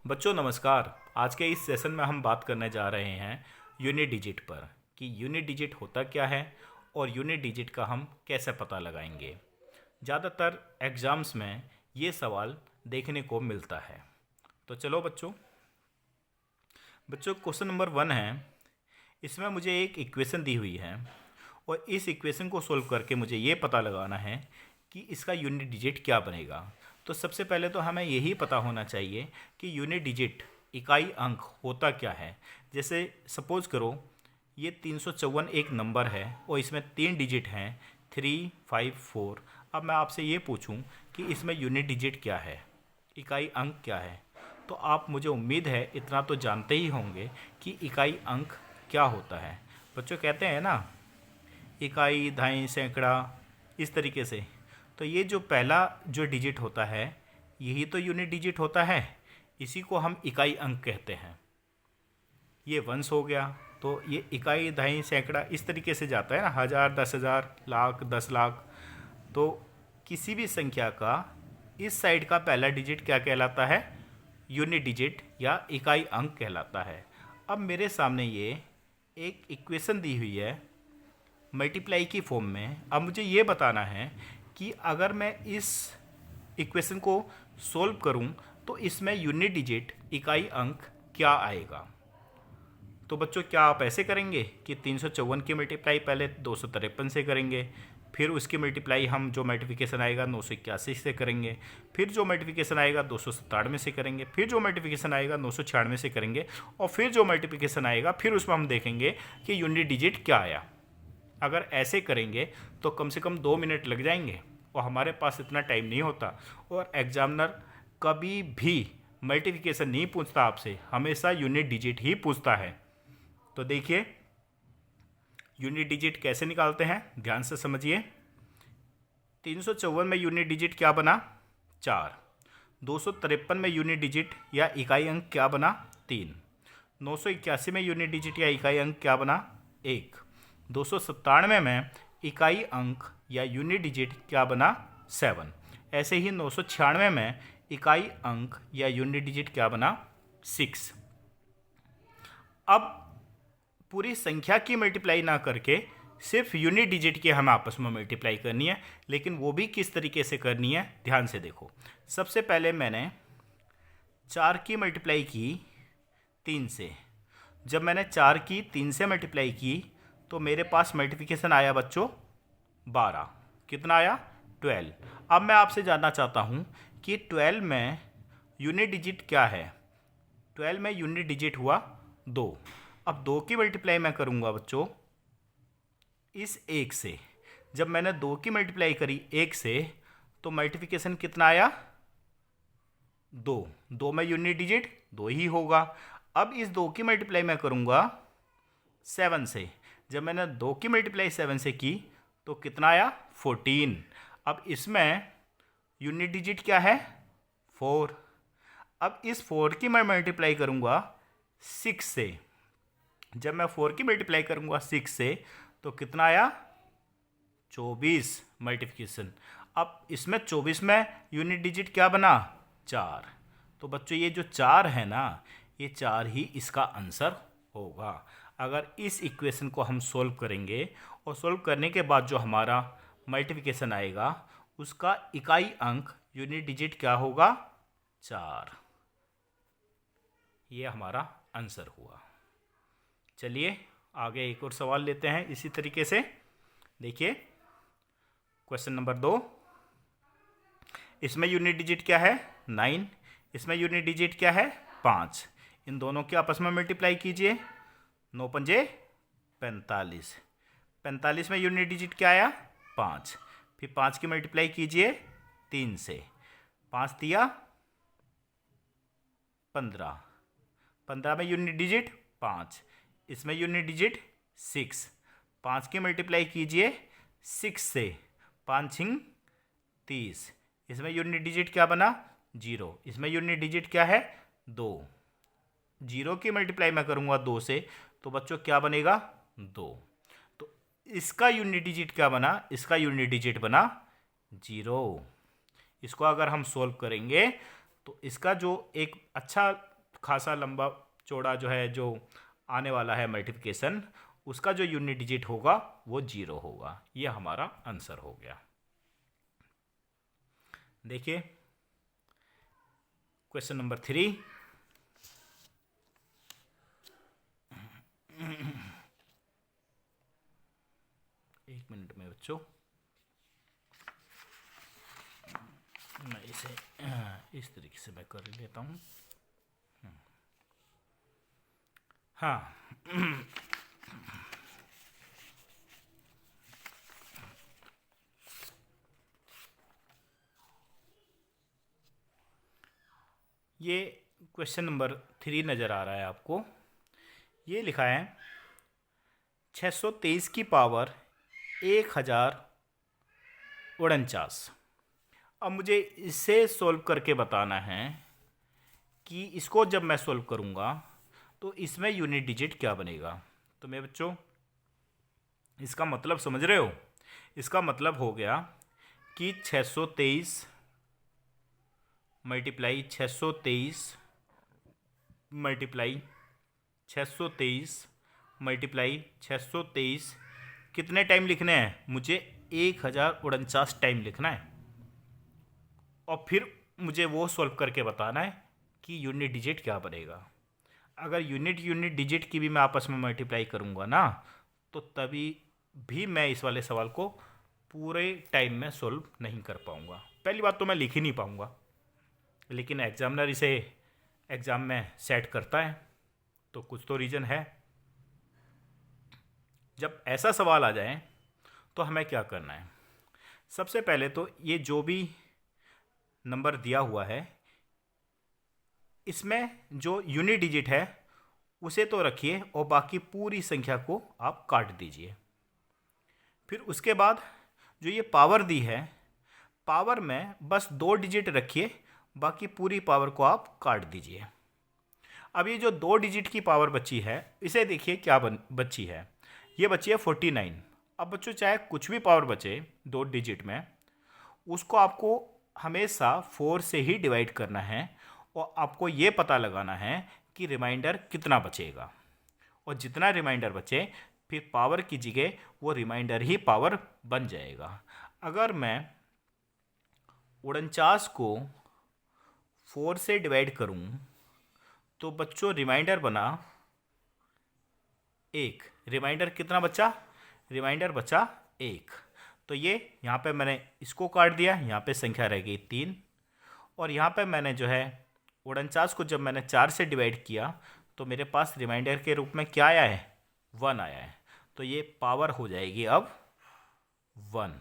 बच्चों नमस्कार। आज के इस सेशन में हम बात करने जा रहे हैं यूनिट डिजिट पर कि यूनिट डिजिट होता क्या है और यूनिट डिजिट का हम कैसे पता लगाएंगे। ज़्यादातर एग्ज़ाम्स में ये सवाल देखने को मिलता है। तो चलो बच्चों क्वेश्चन नंबर 1 है। इसमें मुझे एक इक्वेशन दी हुई है और इस इक्वेशन को सोल्व करके मुझे ये पता लगाना है कि इसका यूनिट डिजिट क्या बनेगा। तो सबसे पहले तो हमें यही पता होना चाहिए कि यूनिट डिजिट इकाई अंक होता क्या है। जैसे सपोज करो ये 354 एक नंबर है और इसमें 3 डिजिट हैं 3, 5, 4। अब मैं आपसे ये पूछूं कि इसमें यूनिट डिजिट क्या है, इकाई अंक क्या है, तो आप मुझे उम्मीद है इतना तो जानते ही होंगे कि इकाई अंक क्या होता है। बच्चों कहते हैं ना इकाई, दहाई, सैकड़ा, इस तरीके से। तो ये जो पहला जो डिजिट होता है यही तो यूनिट डिजिट होता है, इसी को हम इकाई अंक कहते हैं। ये वंश हो गया, तो ये इकाई, दहाई, सैकड़ा इस तरीके से जाता है ना, 1000, 10,000, लाख, 10 लाख। तो किसी भी संख्या का इस साइड का पहला डिजिट क्या कहलाता है? यूनिट डिजिट या इकाई अंक कहलाता है। अब मेरे सामने ये एक इक्वेशन दी हुई है मल्टीप्लाई की फॉर्म में। अब मुझे ये बताना है कि अगर मैं इस इक्वेशन को सोल्व करूं तो इसमें यूनिट डिजिट इकाई अंक क्या आएगा। तो बच्चों क्या आप ऐसे करेंगे कि 354 की मल्टीप्लाई पहले 253 से करेंगे, फिर उसकी मल्टीप्लाई हम जो मल्टीप्लिकेशन आएगा 981 से करेंगे, फिर जो मल्टीप्लिकेशन आएगा 297 से करेंगे, फिर जो मल्टीप्लिकेशन आएगा 996 से करेंगे, और फिर जो मल्टीप्लिकेशन आएगा फिर उसमें हम देखेंगे कि यूनिट डिजिट क्या आया। अगर ऐसे करेंगे तो कम से कम 2 मिनट लग जाएंगे और हमारे पास इतना टाइम नहीं होता। और एग्जामिनर कभी भी मल्टीप्लिकेशन नहीं पूछता आपसे, हमेशा यूनिट डिजिट ही पूछता है। तो देखिए यूनिट डिजिट कैसे निकालते हैं, ध्यान से समझिए। 354 में यूनिट डिजिट क्या बना? 4। 253 में यूनिट डिजिट या इकाई अंक क्या बना? 3। 981 में यूनिट डिजिट या इकाई अंक क्या बना? 1। 297 में इकाई अंक या यूनिट डिजिट क्या बना? 7। ऐसे ही 996 में इकाई अंक या यूनिट डिजिट क्या बना? 6। अब पूरी संख्या की मल्टीप्लाई ना करके सिर्फ यूनिट डिजिट की हमें आपस में मल्टीप्लाई करनी है, लेकिन वो भी किस तरीके से करनी है ध्यान से देखो। सबसे पहले मैंने 4 की मल्टीप्लाई की 3 से। जब मैंने 4 की 3 से मल्टीप्लाई की तो मेरे पास मल्टीप्लिकेशन आया बच्चों 12। कितना आया? 12। अब मैं आपसे जानना चाहता हूँ कि 12 में यूनिट डिजिट क्या है। 12 में यूनिट डिजिट हुआ 2। अब 2 की मल्टीप्लाई मैं करूँगा बच्चों इस 1 से। जब मैंने 2 की मल्टीप्लाई करी 1 से तो मल्टीप्लिकेशन कितना आया? 2। 2 में यूनिट डिजिट 2 ही होगा। अब इस 2 की मल्टीप्लाई मैं करूँगा 7 से। जब मैंने 2 की मल्टीप्लाई 7 से की तो कितना आया? 14। अब इसमें यूनिट डिजिट क्या है? 4। अब इस 4 की मैं मल्टीप्लाई करूँगा 6 से। जब मैं 4 की मल्टीप्लाई करूँगा 6 से तो कितना आया? 24 मल्टीप्लिकेशन। अब इसमें 24 में यूनिट डिजिट क्या बना? 4। तो बच्चों ये जो 4 है ना, ये 4 ही इसका आंसर होगा। अगर इस इक्वेशन को हम सोल्व करेंगे और सोल्व करने के बाद जो हमारा मल्टीप्लिकेशन आएगा उसका इकाई अंक यूनिट डिजिट क्या होगा? 4। ये हमारा आंसर हुआ। चलिए आगे एक और सवाल लेते हैं इसी तरीके से। देखिए क्वेश्चन नंबर 2। इसमें यूनिट डिजिट क्या है? 9। इसमें यूनिट डिजिट क्या है? 5। इन दोनों के आपस में मल्टीप्लाई कीजिए। 9 पंजे 45। 45 में यूनिट डिजिट क्या आया? 5। फिर 5 की मल्टीप्लाई कीजिए 3 से। 5 दिया 15। 15 में यूनिट डिजिट 5। इसमें यूनिट डिजिट 6। 5 की मल्टीप्लाई कीजिए 6 से। 5 छिंग 30। इसमें यूनिट डिजिट क्या बना? 0। इसमें यूनिट डिजिट क्या है? 2। 0 की मल्टीप्लाई मैं करूँगा 2 से तो बच्चों क्या बनेगा? 2। तो इसका यूनिट डिजिट क्या बना? इसका यूनिट डिजिट बना 0। इसको अगर हम सोल्व करेंगे तो इसका जो एक अच्छा खासा लंबा चौड़ा जो है जो आने वाला है मल्टीप्लिकेशन, उसका जो यूनिट डिजिट होगा वो 0 होगा। ये हमारा आंसर हो गया। देखिए क्वेश्चन नंबर 3। एक मिनट में बच्चों, मैं इसे इस तरीके से मैं कर लेता हूँ। हाँ ये क्वेश्चन नंबर 3 नज़र आ रहा है आपको। ये लिखा है 623 की पावर 1049। अब मुझे इसे सॉल्व करके बताना है कि इसको जब मैं सॉल्व करूँगा तो इसमें यूनिट डिजिट क्या बनेगा। तो मेरे बच्चों इसका मतलब समझ रहे हो? इसका मतलब हो गया कि 623 मल्टीप्लाई 623 मल्टीप्लाई 623 मल्टीप्लाई 623 कितने टाइम लिखने हैं? मुझे 1049 टाइम लिखना है और फिर मुझे वो सॉल्व करके बताना है कि यूनिट डिजिट क्या बनेगा। अगर यूनिट डिजिट की भी मैं आपस में मल्टीप्लाई करूँगा ना, तो तभी भी मैं इस वाले सवाल को पूरे टाइम में सॉल्व नहीं कर पाऊँगा। पहली बात तो मैं लिख ही नहीं पाऊँगा, लेकिन एग्जामिनर इसे एग्ज़ाम में सेट करता है, तो कुछ तो रीज़न है। जब ऐसा सवाल आ जाए तो हमें क्या करना है? सबसे पहले तो ये जो भी नंबर दिया हुआ है इसमें जो यूनिट डिजिट है उसे तो रखिए और बाकी पूरी संख्या को आप काट दीजिए। फिर उसके बाद जो ये पावर दी है, पावर में बस 2 डिजिट रखिए, बाकी पूरी पावर को आप काट दीजिए। अब ये जो 2 डिजिट की पावर बची है, इसे देखिए क्या बची है। ये बची है 49। अब बच्चों चाहे कुछ भी पावर बचे 2 डिजिट में, उसको आपको हमेशा 4 से ही डिवाइड करना है और आपको ये पता लगाना है कि रिमाइंडर कितना बचेगा। और जितना रिमाइंडर बचे फिर पावर की जगह वो रिमाइंडर ही पावर बन जाएगा। अगर मैं 49 को 4 से डिवाइड करूं तो बच्चों रिमाइंडर बना 1। रिमाइंडर कितना बचा? रिमाइंडर बचा 1। तो ये यहाँ पे मैंने इसको काट दिया, यहाँ पे संख्या रह गई 3। और यहाँ पे मैंने जो है 49 को जब मैंने 4 से डिवाइड किया तो मेरे पास रिमाइंडर के रूप में क्या आया है? 1 आया है। तो ये पावर हो जाएगी अब 1।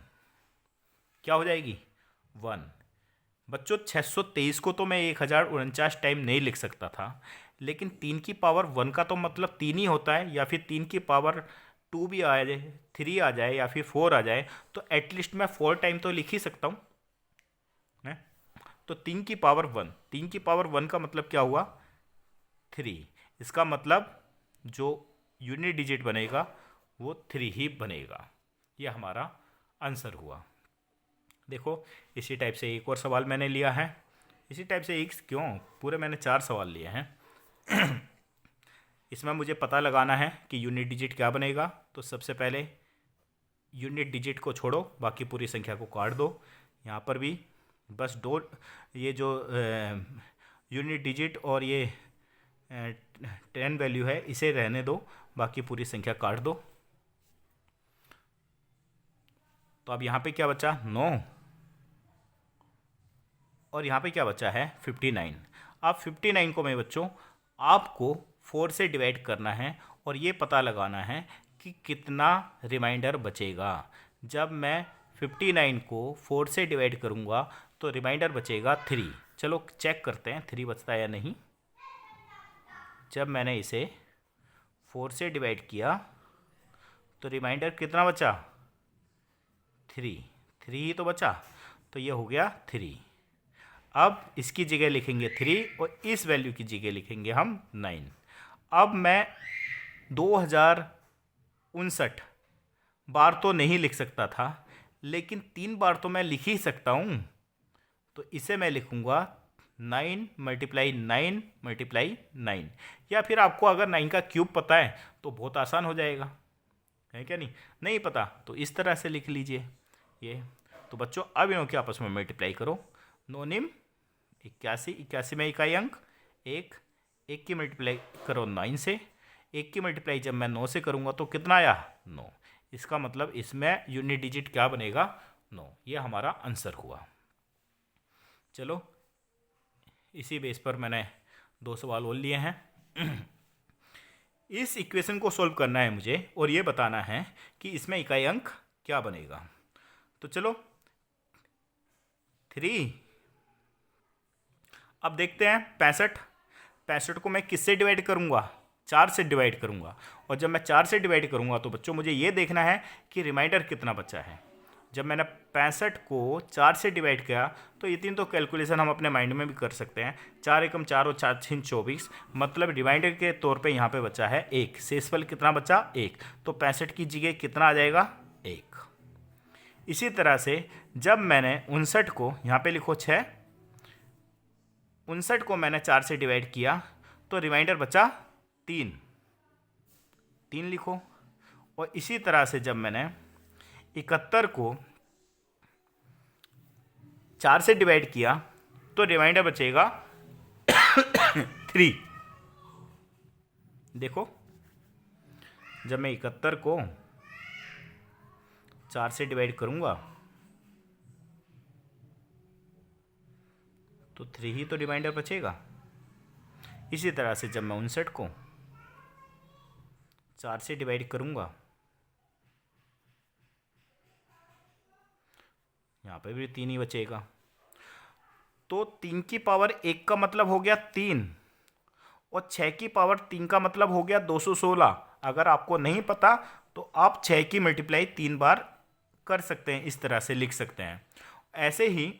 क्या हो जाएगी? 1। बच्चों 623 को तो मैं 1049 टाइम नहीं लिख सकता था, लेकिन 3 की पावर 1 का तो मतलब 3 ही होता है, या फिर 3 की पावर 2 भी आ जाए, 3 आ जाए या फिर 4 आ जाए, तो एटलीस्ट मैं 4 टाइम तो लिख ही सकता हूँ। तो 3 की पावर 1, 3 की पावर 1 का मतलब क्या हुआ? 3। इसका मतलब जो यूनिट डिजिट बनेगा वो 3 ही बनेगा। ये हमारा आंसर हुआ। देखो इसी टाइप से एक और सवाल मैंने लिया है। इसी टाइप से एक क्यों, पूरे मैंने 4 सवाल लिए हैं। इसमें मुझे पता लगाना है कि यूनिट डिजिट क्या बनेगा। तो सबसे पहले यूनिट डिजिट को छोड़ो, बाकी पूरी संख्या को काट दो। यहाँ पर भी बस 2, ये जो यूनिट डिजिट और ये 10 वैल्यू है इसे रहने दो, बाकी पूरी संख्या काट दो। तो अब यहाँ पे क्या बचा? 9। और यहाँ पे क्या बचा है? 59। अब 59 को मैं बच्चों आपको 4 से डिवाइड करना है और ये पता लगाना है कि कितना रिमाइंडर बचेगा। जब मैं 59 को 4 से डिवाइड करूँगा तो रिमाइंडर बचेगा 3। चलो चेक करते हैं 3 बचता है या नहीं। जब मैंने इसे 4 से डिवाइड किया तो रिमाइंडर कितना बचा? 3। 3 ही तो बचा, तो ये हो गया 3। अब इसकी जगह लिखेंगे 3 और इस वैल्यू की जगह लिखेंगे हम 9। अब मैं 2059 बार तो नहीं लिख सकता था, लेकिन 3 बार तो मैं लिख ही सकता हूँ। तो इसे मैं लिखूँगा 9 मल्टीप्लाई 9 मल्टीप्लाई 9, या फिर आपको अगर 9 का क्यूब पता है तो बहुत आसान हो जाएगा, है क्या? नहीं पता तो इस तरह से लिख लीजिए ये। तो बच्चों अब इनों के आपस में मल्टीप्लाई करो। 9 निम 81, 81 में इकाई अंक 1, 1 की मल्टीप्लाई करो 9 से, 1 की मल्टीप्लाई जब मैं 9 से करूँगा तो कितना आया? 9। इसका मतलब इसमें यूनिट डिजिट क्या बनेगा? 9। ये हमारा आंसर हुआ। चलो इसी बेस पर मैंने 2 सवाल और लिए हैं। इस इक्वेशन को सॉल्व करना है मुझे और ये बताना है कि इसमें इकाई अंक क्या बनेगा। तो चलो 3, अब देखते हैं 65 को मैं किससे डिवाइड करूंगा? 4 से डिवाइड करूंगा। और जब मैं 4 से डिवाइड करूंगा तो बच्चों मुझे ये देखना है कि रिमाइंडर कितना बचा है। जब मैंने 65 को 4 से डिवाइड किया तो इतनी तो कैलकुलेशन हम अपने माइंड में भी कर सकते हैं। 4 एकम 4 और 4 छीन 24, मतलब रिमाइंडर के तौर पे यहाँ पे बचा है 1। शेषफल कितना बचा? 1। तो 65 की जगह कितना आ जाएगा? 1। इसी तरह से जब मैंने 59 को, यहाँ पे लिखो 6, 59 को मैंने 4 से डिवाइड किया तो रिमाइंडर बचा 3 लिखो। और इसी तरह से जब मैंने 71 को 4 से डिवाइड किया तो रिमाइंडर बचेगा 3। देखो जब मैं 71 को 4 से डिवाइड करूंगा तो 3 ही तो रिमाइंडर बचेगा। इसी तरह से जब मैं 59 को 4 से डिवाइड करूंगा, यहाँ पे भी 3 ही बचेगा। तो 3 की पावर 1 का मतलब हो गया 3, और 6 की पावर 3 का मतलब हो गया 216। अगर आपको नहीं पता तो आप 6 की मल्टीप्लाई 3 बार कर सकते हैं, इस तरह से लिख सकते हैं। ऐसे ही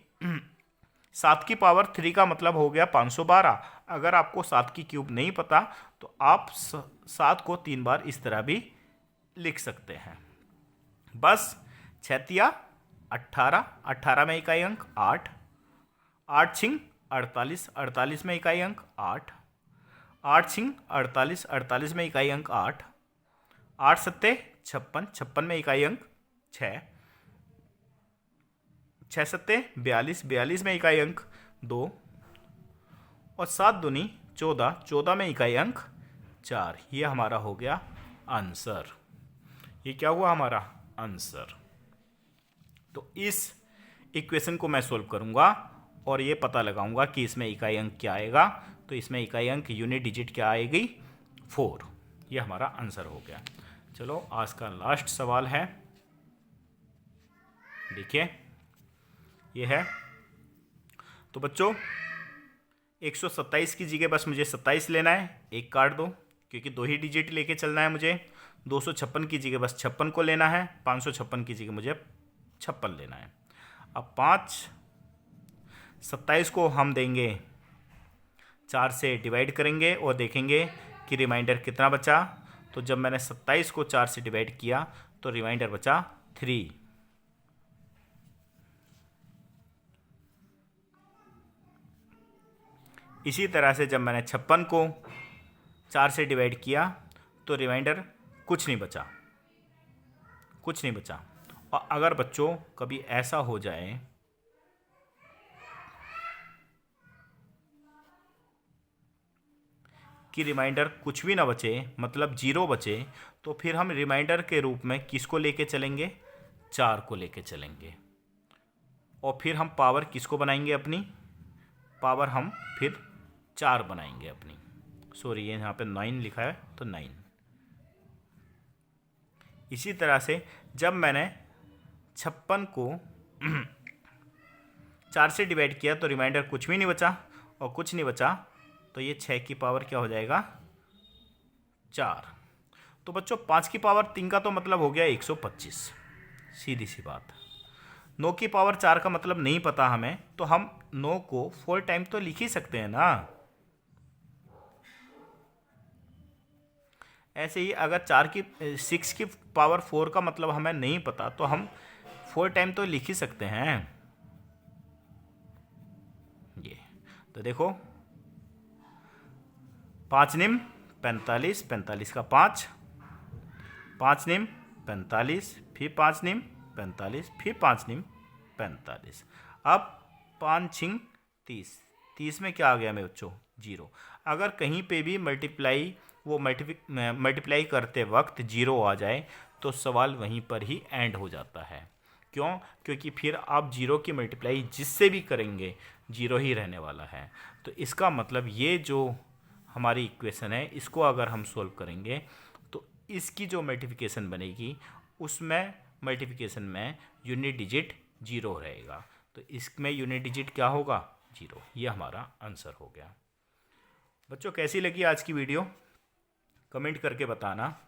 7 की पावर 3 का मतलब हो गया 512। अगर आपको 7 की क्यूब नहीं पता तो आप 7 को 3 बार इस तरह भी लिख सकते हैं। बस 6 18, 18 में इकाई अंक 8, 8 छिंग 48, 48 में इकाई अंक 8, 8 छिंग 48, 48 में इकाई अंक 8, 8 सत्ते 56, 56 में इकाई अंक 6, 6 सत्ते 42, 42 में इकाई अंक 2, और 7 दूनी 14, 14 में इकाई अंक 4। ये हमारा हो गया आंसर। ये क्या हुआ? हमारा आंसर। तो इस इक्वेशन को मैं सोल्व करूंगा और ये पता लगाऊंगा कि इसमें इकाई अंक क्या आएगा। तो इसमें इकाई अंक यूनिट डिजिट क्या आएगी? 4। ये हमारा आंसर हो गया। चलो आज का लास्ट सवाल है, देखिए ये है। तो बच्चों 127 की जगह बस मुझे 27 लेना है, एक काट दो क्योंकि 2 ही डिजिट लेके चलना है मुझे। 256 की जगह बस 56 को लेना है, 556 की जगह मुझे 56 लेना है। अब 27 को हम देंगे 4 से डिवाइड करेंगे और देखेंगे कि रिमाइंडर कितना बचा। तो जब मैंने 27 को 4 से डिवाइड किया तो रिमाइंडर बचा 3। इसी तरह से जब मैंने 56 को 4 से डिवाइड किया तो रिमाइंडर कुछ नहीं बचा। और अगर बच्चों कभी ऐसा हो जाए कि रिमाइंडर कुछ भी ना बचे, मतलब 0 बचे, तो फिर हम रिमाइंडर के रूप में किसको लेके चलेंगे? 4 को लेके चलेंगे। और फिर हम पावर किसको बनाएंगे? अपनी पावर हम फिर 4 बनाएंगे अपनी। सॉरी, ये यहाँ पे 9 लिखा है तो 9। इसी तरह से जब मैंने 56 को 4 से डिवाइड किया तो रिमाइंडर कुछ भी नहीं बचा, और कुछ नहीं बचा तो ये 6 की पावर क्या हो जाएगा? 4। तो बच्चों 5 की पावर 3 का तो मतलब हो गया 125, सीधी सी बात। 9 की पावर 4 का मतलब नहीं पता हमें, तो हम 9 को 4 टाइम तो लिख ही सकते हैं ना। ऐसे ही अगर 6 की पावर 4 का मतलब हमें नहीं पता तो हम 4 टाइम तो लिख ही सकते हैं ये। तो देखो 5 निम 45, 45 का 5, 5 निम 45, फिर 5 निम 45, फिर 5 निम 45। अब 5 छिंग 30, 30 में क्या आ गया मेरे बच्चों? 0। अगर कहीं पे भी मल्टीप्लाई करते वक्त 0 आ जाए तो सवाल वहीं पर ही एंड हो जाता है। क्यों? क्योंकि फिर आप 0 की मल्टीप्लाई जिससे भी करेंगे 0 ही रहने वाला है। तो इसका मतलब ये जो हमारी इक्वेशन है, इसको अगर हम सोल्व करेंगे तो इसकी जो मल्टीप्लिकेशन बनेगी उसमें मल्टीप्लिकेशन में यूनिट डिजिट 0 रहेगा। तो इसमें यूनिट डिजिट क्या होगा? 0। ये हमारा आंसर हो गया। बच्चों कैसी लगी आज की वीडियो? कमेंट करके बताना।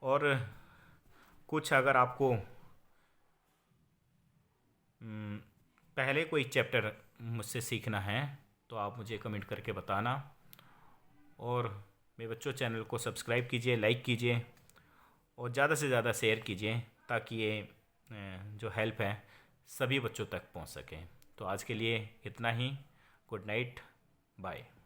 और कुछ अगर आपको पहले कोई चैप्टर मुझसे सीखना है तो आप मुझे कमेंट करके बताना। और मेरे बच्चों चैनल को सब्सक्राइब कीजिए, लाइक कीजिए और ज़्यादा से ज़्यादा शेयर कीजिए ताकि ये जो हेल्प है सभी बच्चों तक पहुंच सके। तो आज के लिए इतना ही। Good night, bye.